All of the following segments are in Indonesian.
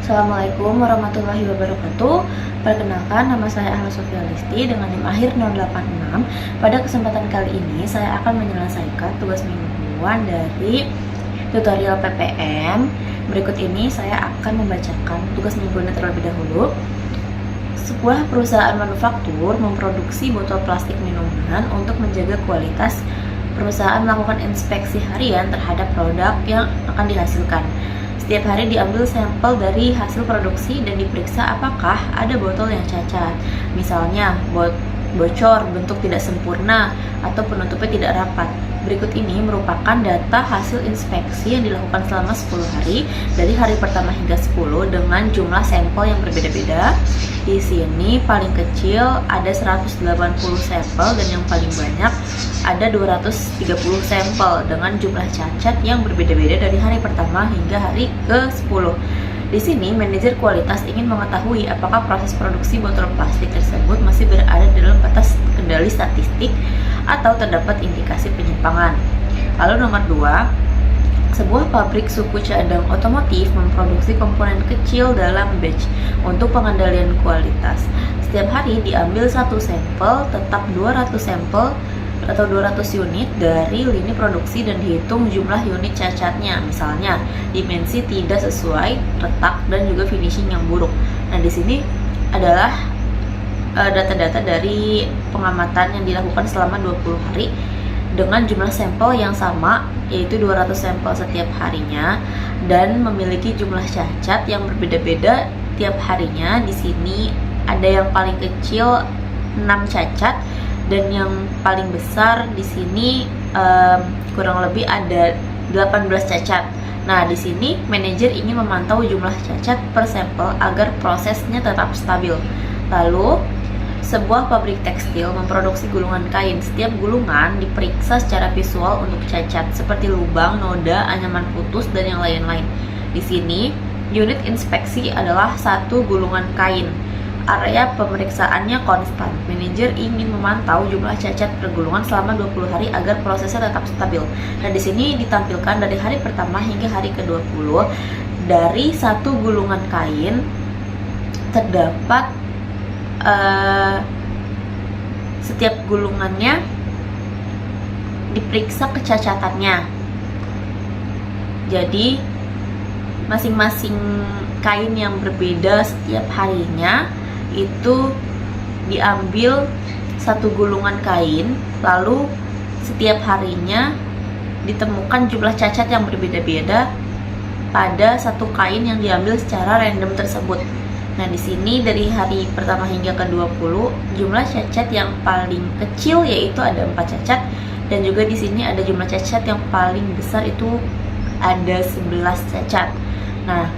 Assalamualaikum warahmatullahi wabarakatuh. Perkenalkan, nama saya Ahla Sofia Listi dengan NIM akhir 086. Pada kesempatan kali ini saya akan menyelesaikan tugas mingguan dari tutorial PPM. Berikut ini saya akan membacakan tugas mingguannya terlebih dahulu. Sebuah perusahaan manufaktur memproduksi botol plastik minuman. Untuk menjaga kualitas, perusahaan melakukan inspeksi harian terhadap produk yang akan dihasilkan. Setiap hari diambil sampel dari hasil produksi dan diperiksa apakah ada botol yang cacat. Misalnya, bocor, bentuk tidak sempurna, atau penutupnya tidak rapat. Berikut ini merupakan data hasil inspeksi yang dilakukan selama 10 hari dari hari pertama hingga 10 dengan jumlah sampel yang berbeda-beda. Di sini paling kecil ada 180 sampel dan yang paling banyak ada 230 sampel dengan jumlah cacat yang berbeda-beda dari hari pertama hingga hari ke-10. Di sini, manajer kualitas ingin mengetahui apakah proses produksi botol plastik tersebut masih berada dalam batas kendali statistik atau terdapat indikasi penyimpangan. Lalu nomor 2, sebuah pabrik suku cadang otomotif memproduksi komponen kecil dalam batch untuk pengendalian kualitas. Setiap hari diambil satu sampel, tetap 200 sampel atau 200 unit dari lini produksi dan dihitung jumlah unit cacatnya, misalnya dimensi tidak sesuai, retak, dan juga finishing yang buruk. Nah, di sini adalah data-data dari pengamatan yang dilakukan selama 20 hari dengan jumlah sampel yang sama, yaitu 200 sampel setiap harinya, dan memiliki jumlah cacat yang berbeda-beda tiap harinya. Di sini ada yang paling kecil 6 cacat dan yang paling besar di sini kurang lebih ada 18 cacat. Nah, di sini manajer ingin memantau jumlah cacat per sampel agar prosesnya tetap stabil. Lalu, sebuah pabrik tekstil memproduksi gulungan kain. Setiap gulungan diperiksa secara visual untuk cacat seperti lubang, noda, anyaman putus, dan yang lain-lain. Di sini, unit inspeksi adalah satu gulungan kain. Area pemeriksaannya konstan. Manajer ingin memantau jumlah cacat per gulungan selama 20 hari agar prosesnya tetap stabil. Nah, di sini ditampilkan dari hari pertama hingga hari ke-20. Dari satu gulungan kain terdapat setiap gulungannya diperiksa kecacatannya. Jadi masing-masing kain yang berbeda setiap harinya itu diambil satu gulungan kain, lalu setiap harinya ditemukan jumlah cacat yang berbeda-beda pada satu kain yang diambil secara random tersebut. Nah, di sini dari hari pertama hingga ke-20, jumlah cacat yang paling kecil yaitu ada 4 cacat, dan juga di sini ada jumlah cacat yang paling besar itu ada 11 cacat. Nah,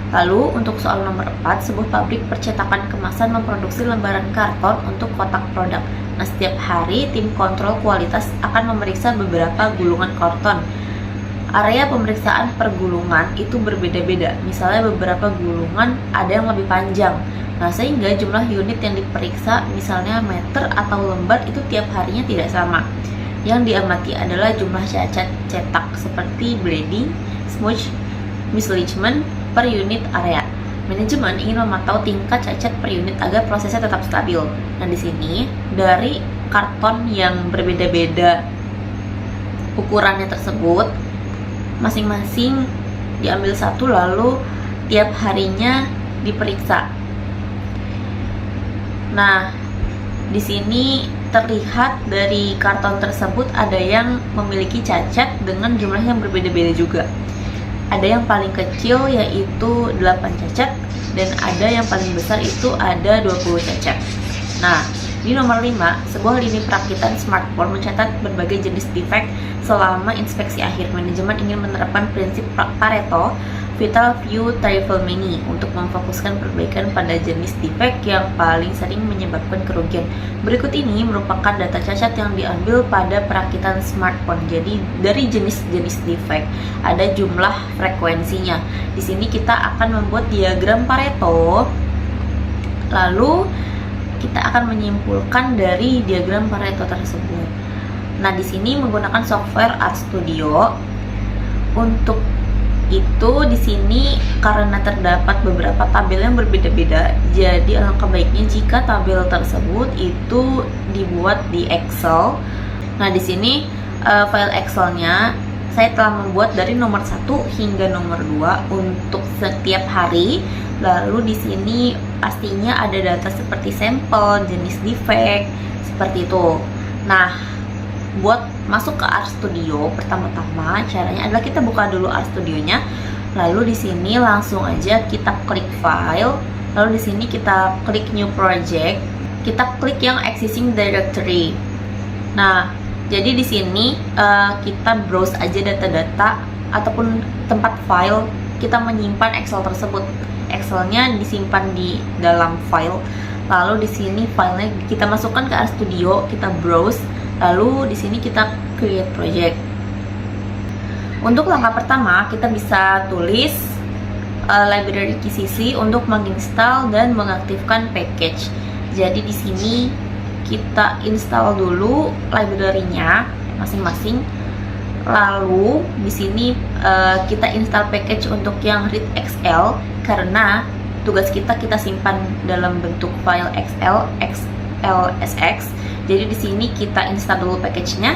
lalu untuk soal nomor 4, sebuah pabrik percetakan kemasan memproduksi lembaran karton untuk kotak produk. Nah, setiap hari tim kontrol kualitas akan memeriksa beberapa gulungan karton. Area pemeriksaan per gulungan itu berbeda-beda. Misalnya beberapa gulungan ada yang lebih panjang. Nah, sehingga jumlah unit yang diperiksa, misalnya meter atau lembar, itu tiap harinya tidak sama. Yang diamati adalah jumlah cacat cetak seperti bleeding, smudge, misalignment per unit area. Manajemen ingin memantau tingkat cacat per unit agar prosesnya tetap stabil. Nah, di sini dari karton yang berbeda-beda ukurannya tersebut, masing-masing diambil satu, lalu tiap harinya diperiksa. Nah, di sini terlihat dari karton tersebut ada yang memiliki cacat dengan jumlah yang berbeda-beda juga. Ada yang paling kecil yaitu 8 cacat, dan ada yang paling besar itu ada 20 cacat. Nah, di nomor 5, sebuah lini perakitan smartphone mencatat berbagai jenis defect selama inspeksi akhir. Manajemen ingin menerapkan prinsip Pareto, Vital Few Trifle Many, untuk memfokuskan perbaikan pada jenis defect yang paling sering menyebabkan kerugian. Berikut ini merupakan data cacat yang diambil pada perakitan smartphone. Jadi dari jenis-jenis defect ada jumlah frekuensinya. Di sini kita akan membuat diagram Pareto, lalu kita akan menyimpulkan dari diagram Pareto tersebut. Nah, di sini menggunakan software Art Studio. Untuk itu di sini karena terdapat beberapa tabel yang berbeda-beda, jadi alangkah baiknya jika tabel tersebut itu dibuat di Excel. Nah, di sini file Excelnya saya telah membuat dari nomor 1 hingga nomor 2 untuk setiap hari. Lalu di sini pastinya ada data seperti sampel, jenis defect, seperti itu. Nah, buat masuk ke RStudio, pertama-tama caranya adalah kita buka dulu RStudionya. Lalu di sini langsung aja kita klik file. Lalu di sini kita klik new project. Kita klik yang existing directory. Nah, jadi di sini kita browse aja data-data ataupun tempat file kita menyimpan Excel tersebut. Excelnya disimpan di dalam file. Lalu di sini filenya kita masukkan ke RStudio, kita browse. Lalu di sini kita create project. Untuk langkah pertama kita bisa tulis library KCC untuk menginstal dan mengaktifkan package. Jadi di sini kita install dulu library-nya masing-masing. Lalu di sini kita install package untuk yang read XL karena tugas kita simpan dalam bentuk file XLSX. Jadi di sini kita install dulu package-nya.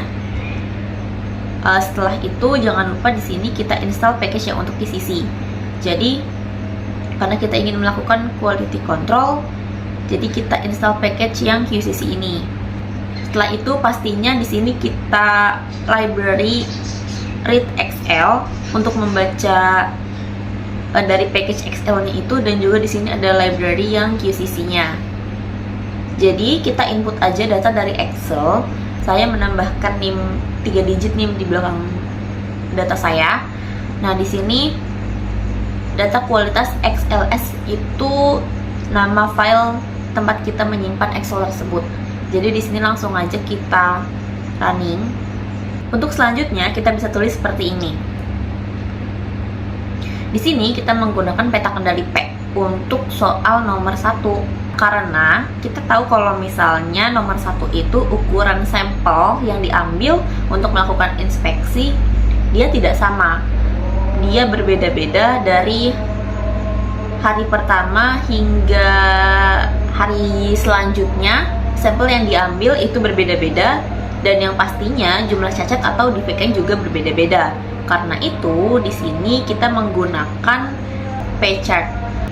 Setelah itu jangan lupa di sini kita install package yang untuk KCC. Jadi karena kita ingin melakukan quality control, jadi kita install package yang QCC ini. Setelah itu pastinya di sini kita library read XL untuk membaca dari package XL-nya itu, dan juga di sini ada library yang QCC-nya. Jadi kita input aja data dari Excel. Saya menambahkan NIM 3 digit NIM di belakang data saya. Nah, di sini data kualitas XLS itu nama file tempat kita menyimpan Excel tersebut. Jadi di sini langsung aja kita running. Untuk selanjutnya kita bisa tulis seperti ini. Di sini kita menggunakan peta kendali P untuk soal nomor 1. Karena kita tahu kalau misalnya nomor 1 itu ukuran sampel yang diambil untuk melakukan inspeksi, dia tidak sama. Dia berbeda-beda dari hari pertama hingga hari selanjutnya. Sampel yang diambil itu berbeda-beda, dan yang pastinya jumlah cacat atau defect-nya juga berbeda-beda. Karena itu di sini kita menggunakan P-chart.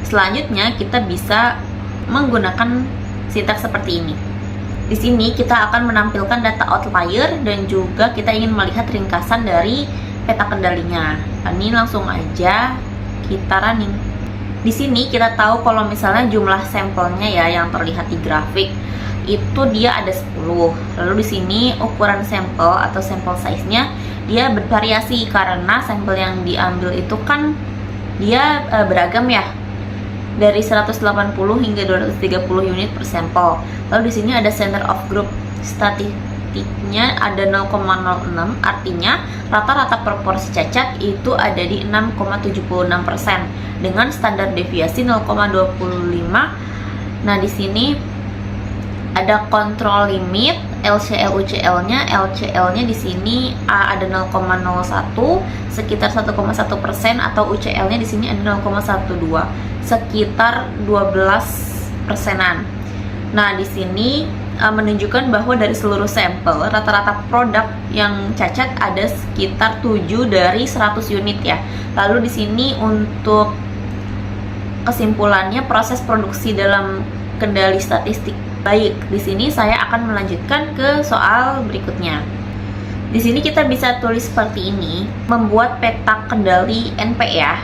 Selanjutnya kita bisa menggunakan sintaks seperti ini. Di sini kita akan menampilkan data outlier dan juga kita ingin melihat ringkasan dari peta kendalinya. Ini langsung aja kita running. Di sini kita tahu kalau misalnya jumlah sampelnya ya yang terlihat di grafik itu dia ada 10. Lalu di sini ukuran sampel atau sampel size-nya dia bervariasi karena sampel yang diambil itu kan dia beragam ya. Dari 180 hingga 230 unit per sampel. Lalu di sini ada center of group statistiknya ada 0,06, artinya rata-rata proporsi cacat itu ada di 6,76% dengan standar deviasi 0,25. Nah, di sini ada control limit LCL UCL-nya. LCL-nya di sini ada 0,01 sekitar 1,1% atau UCL-nya di sini ada 0,12 sekitar 12%-an. Nah, di sini menunjukkan bahwa dari seluruh sampel rata-rata produk yang cacat ada sekitar 7 dari 100 unit ya. Lalu di sini untuk kesimpulannya proses produksi dalam kendali statistik baik. Di sini saya akan melanjutkan ke soal berikutnya. Di sini kita bisa tulis seperti ini, membuat peta kendali NP ya.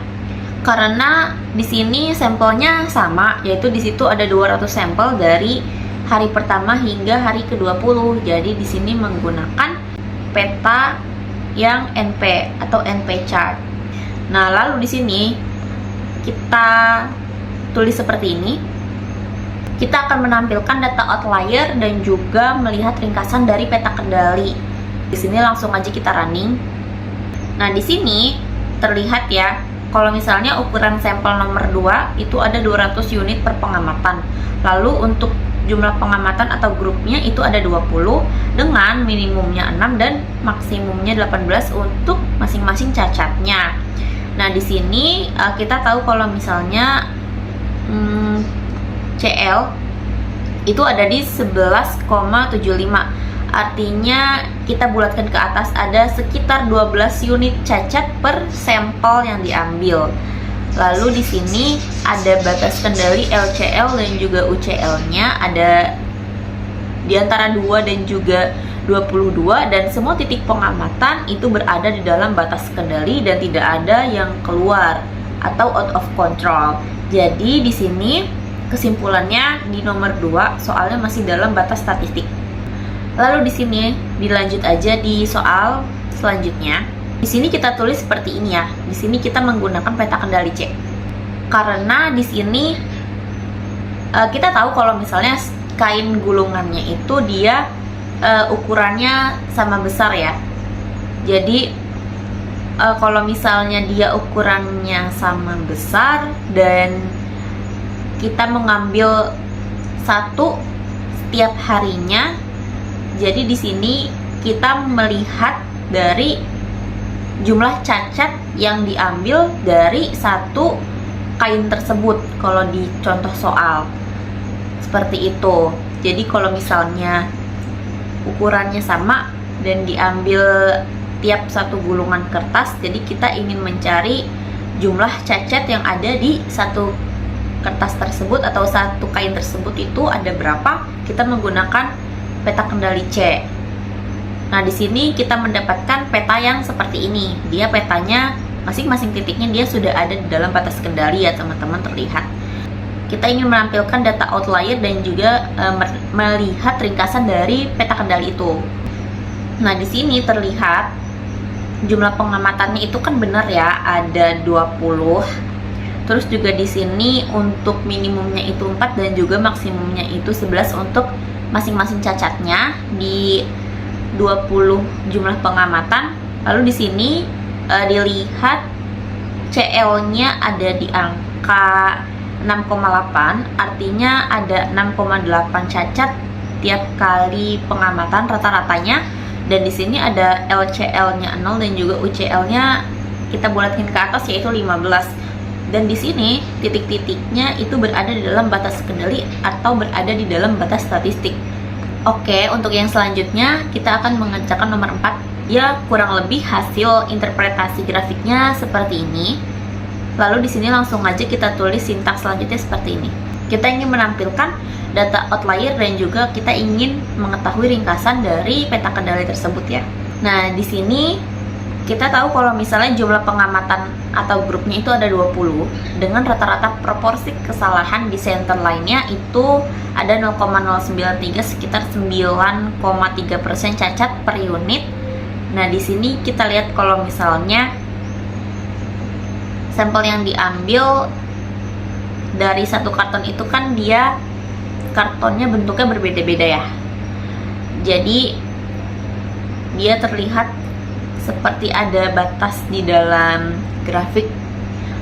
Karena di sini sampelnya sama, yaitu di situ ada 200 sampel dari hari pertama hingga hari ke-20. Jadi di sini menggunakan peta yang NP atau NP chart. Nah, lalu di sini kita tulis seperti ini. Kita akan menampilkan data outlier dan juga melihat ringkasan dari peta kendali. Di sini langsung aja kita running. Nah, di sini terlihat ya, kalau misalnya ukuran sampel nomor 2 itu ada 200 unit per pengamatan. Lalu untuk jumlah pengamatan atau grupnya itu ada 20 dengan minimumnya 6 dan maksimumnya 18 untuk masing-masing cacatnya. Nah, di sini kita tahu kalau misalnya CL itu ada di 11,75. Artinya kita bulatkan ke atas, ada sekitar 12 unit cacat per sampel yang diambil. Lalu di sini ada batas kendali LCL dan juga UCL-nya ada di antara 2 dan juga 22, dan semua titik pengamatan itu berada di dalam batas kendali dan tidak ada yang keluar atau out of control. Jadi di sini kesimpulannya di nomor 2 soalnya masih dalam batas statistik. Lalu di sini dilanjut aja di soal selanjutnya. Di sini kita tulis seperti ini ya. Di sini kita menggunakan peta kendali C. Karena di sini kita tahu kalau misalnya kain gulungannya itu dia ukurannya sama besar ya. Jadi kalau misalnya dia ukurannya sama besar dan kita mengambil satu setiap harinya, jadi di sini kita melihat dari jumlah cacat yang diambil dari satu kain tersebut kalau di contoh soal seperti itu. Jadi kalau misalnya ukurannya sama dan diambil tiap satu gulungan kertas, jadi kita ingin mencari jumlah cacat yang ada di satu kertas tersebut atau satu kain tersebut itu ada berapa, kita menggunakan peta kendali C. Nah, di sini kita mendapatkan peta yang seperti ini. Dia petanya masing-masing titiknya dia sudah ada di dalam batas kendali ya, teman-teman, terlihat. Kita ingin menampilkan data outlier dan juga melihat ringkasan dari peta kendali itu. Nah, di sini terlihat jumlah pengamatannya itu kan benar ya, ada 20. Terus juga di sini untuk minimumnya itu 4 dan juga maksimumnya itu 11 untuk masing-masing cacatnya di 20 jumlah pengamatan. Lalu di sini dilihat CL-nya ada di angka 6,8, artinya ada 6,8 cacat tiap kali pengamatan rata-ratanya. Dan di sini ada LCL-nya 0 dan juga UCL-nya kita bulatkan ke atas yaitu 15. Dan di sini titik-titiknya itu berada di dalam batas kendali atau berada di dalam batas statistik. Oke, untuk yang selanjutnya kita akan mengerjakan nomor 4. Ya, kurang lebih hasil interpretasi grafiknya seperti ini. Lalu di sini langsung aja kita tulis sintaks selanjutnya seperti ini. Kita ingin menampilkan data outlier dan juga kita ingin mengetahui ringkasan dari peta kendali tersebut ya. Nah, di sini kita tahu kalau misalnya jumlah pengamatan atau grupnya itu ada 20 dengan rata-rata proporsi kesalahan di center line-nya itu ada 0,093, sekitar 9,3% cacat per unit. Nah, di sini kita lihat kalau misalnya sampel yang diambil dari satu karton itu kan dia kartonnya bentuknya berbeda-beda ya. Jadi dia terlihat seperti ada batas di dalam grafik.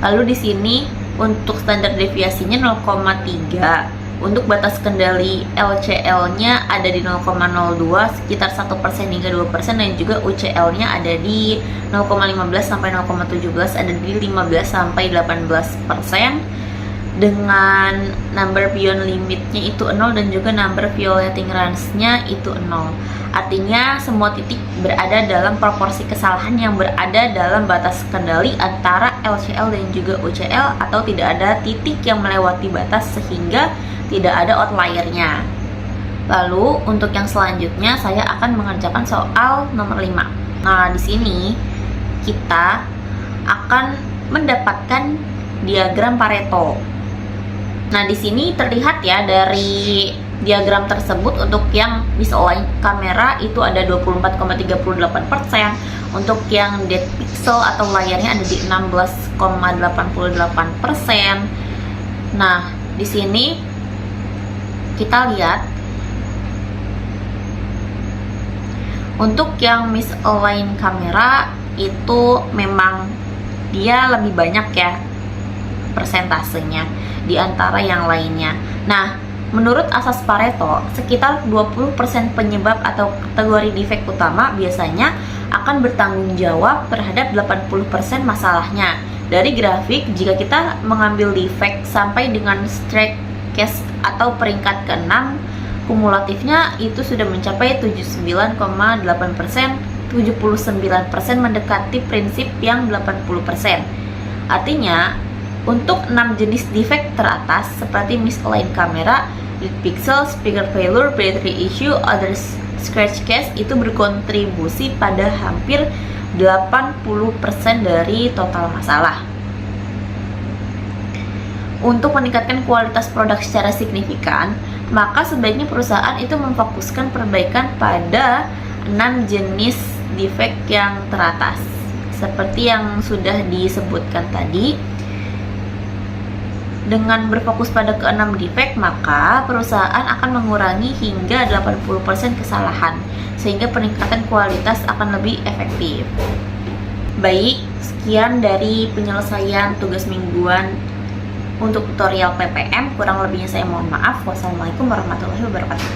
Lalu di sini untuk standar deviasinya 0,3. Untuk batas kendali LCL-nya ada di 0,02 sekitar 1% hingga 2% dan juga UCL-nya ada di 0,15 sampai 0,17 ada di 15 sampai 18%. Dengan number beyond limitnya itu 0 dan juga number violating range-nya itu 0. Artinya semua titik berada dalam proporsi kesalahan yang berada dalam batas kendali antara LCL dan juga UCL atau tidak ada titik yang melewati batas sehingga tidak ada outlier-nya. Lalu untuk yang selanjutnya saya akan mengerjakan soal nomor 5. Nah, di sini kita akan mendapatkan diagram Pareto. Nah, di sini terlihat ya dari diagram tersebut untuk yang misalign kamera itu ada 24,38%, untuk yang depth pixel atau layarnya ada di 16,88%. Nah, di sini kita lihat untuk yang misalign kamera itu memang dia lebih banyak ya persentasenya di antara yang lainnya. Nah, menurut asas Pareto, sekitar 20% penyebab atau kategori defek utama biasanya akan bertanggung jawab terhadap 80% masalahnya. Dari grafik, jika kita mengambil defect sampai dengan strike case atau peringkat ke-6, kumulatifnya itu sudah mencapai 79,8%, 79% mendekati prinsip yang 80%. Artinya, untuk 6 jenis defect teratas seperti misaligned kamera, lead pixel, speaker failure, battery issue, other scratch case itu berkontribusi pada hampir 80% dari total masalah. Untuk meningkatkan kualitas produk secara signifikan, maka sebaiknya perusahaan itu memfokuskan perbaikan pada 6 jenis defect yang teratas. Seperti yang sudah disebutkan tadi, dengan berfokus pada ke-6 defect, maka perusahaan akan mengurangi hingga 80% kesalahan, sehingga peningkatan kualitas akan lebih efektif. Baik, sekian dari penyelesaian tugas mingguan untuk tutorial PPM. Kurang lebihnya saya mohon maaf. Wassalamualaikum warahmatullahi wabarakatuh.